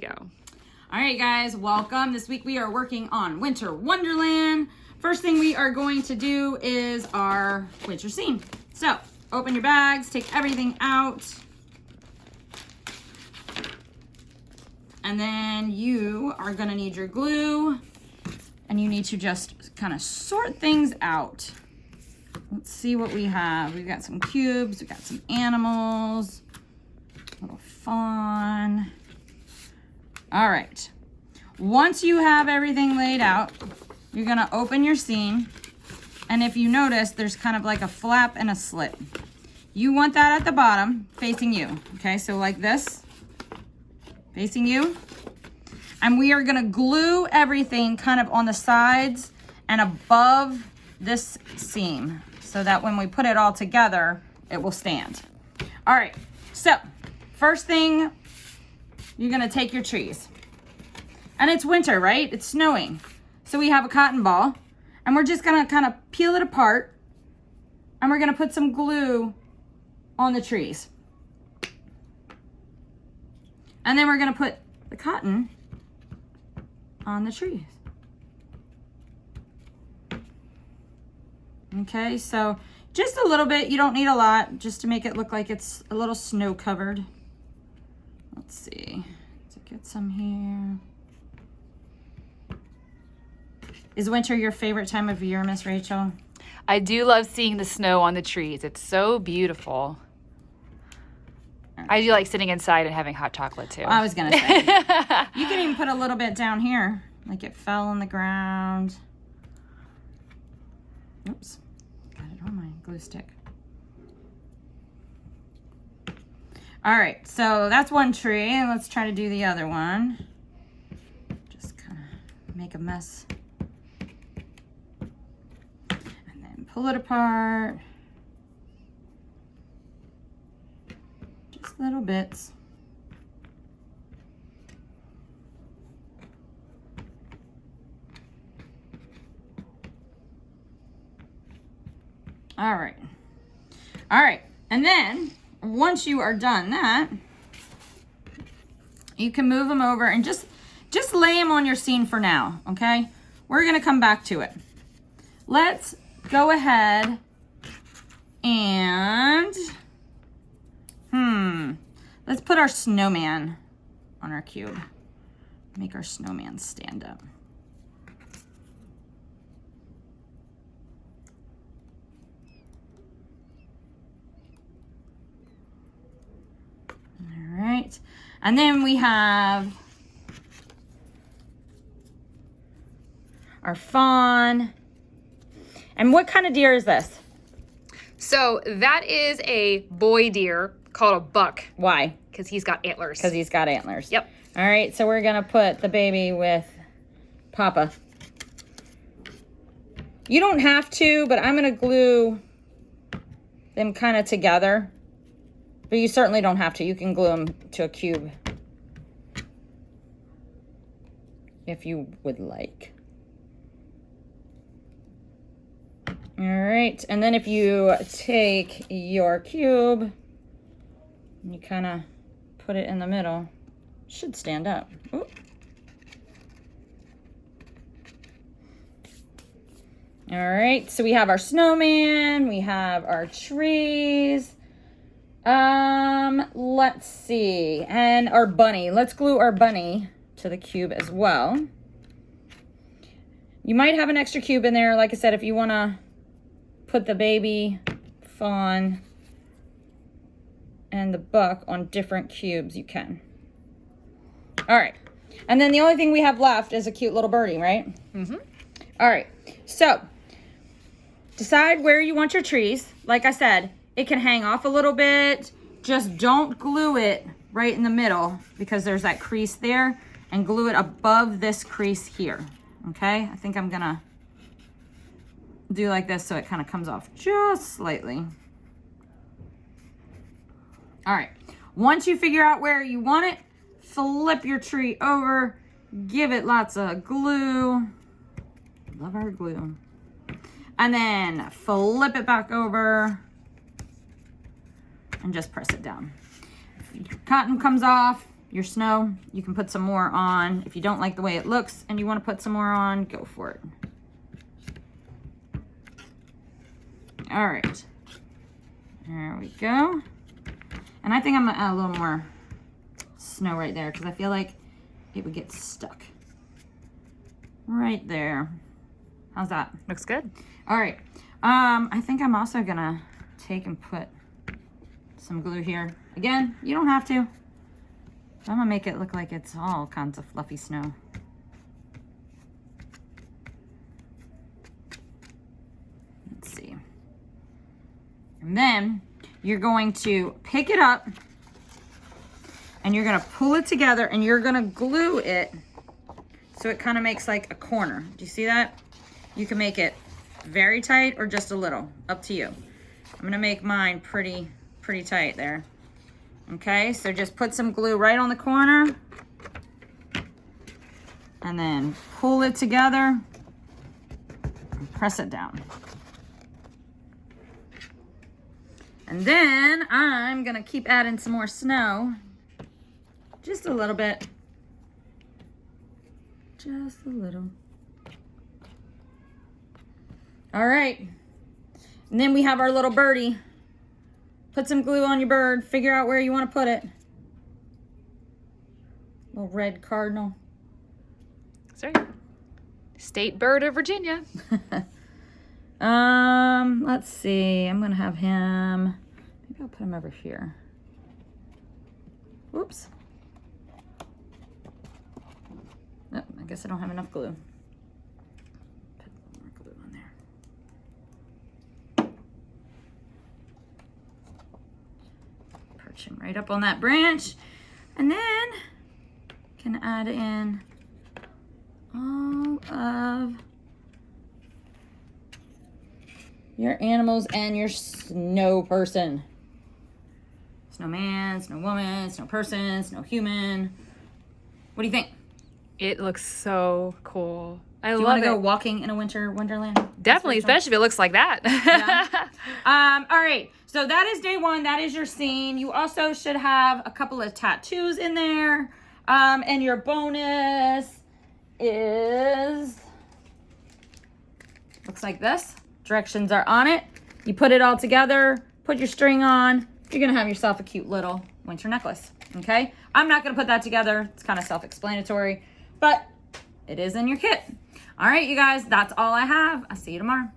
Go. All right, guys, welcome. This week we are working on Winter Wonderland. First thing we are going to do is our winter scene. So open your bags, take everything out. And then you are gonna need your glue and you need to just kind of sort things out. Let's see what we have. We've got some cubes, we've got some animals, a little fawn. All right, once you have everything laid out, you're gonna open your scene. And if you notice, there's kind of like a flap and a slit. You want that at the bottom, facing you. Okay, so like this, facing you. And we are gonna glue everything kind of on the sides and above this seam so that when we put it all together, it will stand. All right, so first thing, you're gonna take your trees. And it's winter, right? It's snowing. So we have a cotton ball and we're just gonna kind of peel it apart and we're gonna put some glue on the trees. And then we're gonna put the cotton on the trees. Okay, so just a little bit, you don't need a lot, just to make it look like it's a little snow covered. Let's see, let's get some here. Is winter your favorite time of year, Miss Rachel? I do love seeing the snow on the trees. It's so beautiful. I do like sitting inside and having hot chocolate too. I was gonna say. You can even put a little bit down here, like it fell on the ground. Oops, got it on my glue stick. All right, so that's one tree, and let's try to do the other one. Just kind of make a mess. And then pull it apart. Just little bits. All right. All right, and then once you are done that, you can move them over and just lay them on your scene for now, okay? We're gonna come back to it. Let's go ahead and, let's put our snowman on our cube. Make our snowman stand up. All right, and then we have our fawn. And what kind of deer is this? So that is a boy deer called a buck. Why? Because he's got antlers. Because he's got antlers. Yep. All right, so we're gonna put the baby with Papa. You don't have to, but I'm gonna glue them kind of together. But you certainly don't have to. You can glue them to a cube if you would like. All right, and then if you take your cube, and you kind of put it in the middle, it should stand up. Ooh. All right, so we have our snowman, we have our trees. Let's see, and our bunny. Let's glue our bunny to the cube as well. You might have an extra cube in there. Like I said, if you want to put the baby, fawn, and the buck on different cubes, you can. All right, and then the only thing we have left is a cute little birdie, right? Mm-hmm. All right, so decide where you want your trees. Like I said, it can hang off a little bit. Just don't glue it right in the middle because there's that crease there, and glue it above this crease here, okay? I think I'm gonna do like this so it kind of comes off just slightly. All right, once you figure out where you want it, flip your tree over, give it lots of glue. Love our glue. And then flip it back over and just press it down. If your cotton comes off, your snow. You can put some more on. If you don't like the way it looks and you want to put some more on, go for it. All right. There we go. And I think I'm gonna add a little more snow right there because I feel like it would get stuck. Right there. How's that? Looks good. All right. I think I'm also gonna take and put some glue here. Again, you don't have to. I'm gonna make it look like it's all kinds of fluffy snow. Let's see. And then you're going to pick it up and you're gonna pull it together and you're gonna glue it so it kind of makes like a corner. Do you see that? You can make it very tight or just a little, up to you. I'm gonna make mine pretty tight there. Okay, so just put some glue right on the corner and then pull it together and press it down. And then I'm gonna keep adding some more snow, just a little bit, just a little. All right, and then we have our little birdie. Put some glue on your bird, figure out where you wanna put it. Little red cardinal. Sorry. State bird of Virginia. Let's see. I'm gonna have him. Maybe I'll put him over here. Whoops. Oh, I guess I don't have enough glue. Put a little more glue on there. Perch him right up on that branch, and then can add in all of your animals and your snow person. Snowman, snow woman, snow person, snow human. What do you think? It looks so cool. I Do you love want to it. go walking in a winter wonderland? Definitely, especially if it looks like that. Yeah. All right. So that is day one. That is your scene. You also should have a couple of tattoos in there. And your bonus is, looks like this. Directions are on it. You put it all together, put your string on. You're going to have yourself a cute little winter necklace. Okay. I'm not going to put that together. It's kind of self-explanatory, but it is in your kit. All right, you guys, that's all I have. I'll see you tomorrow.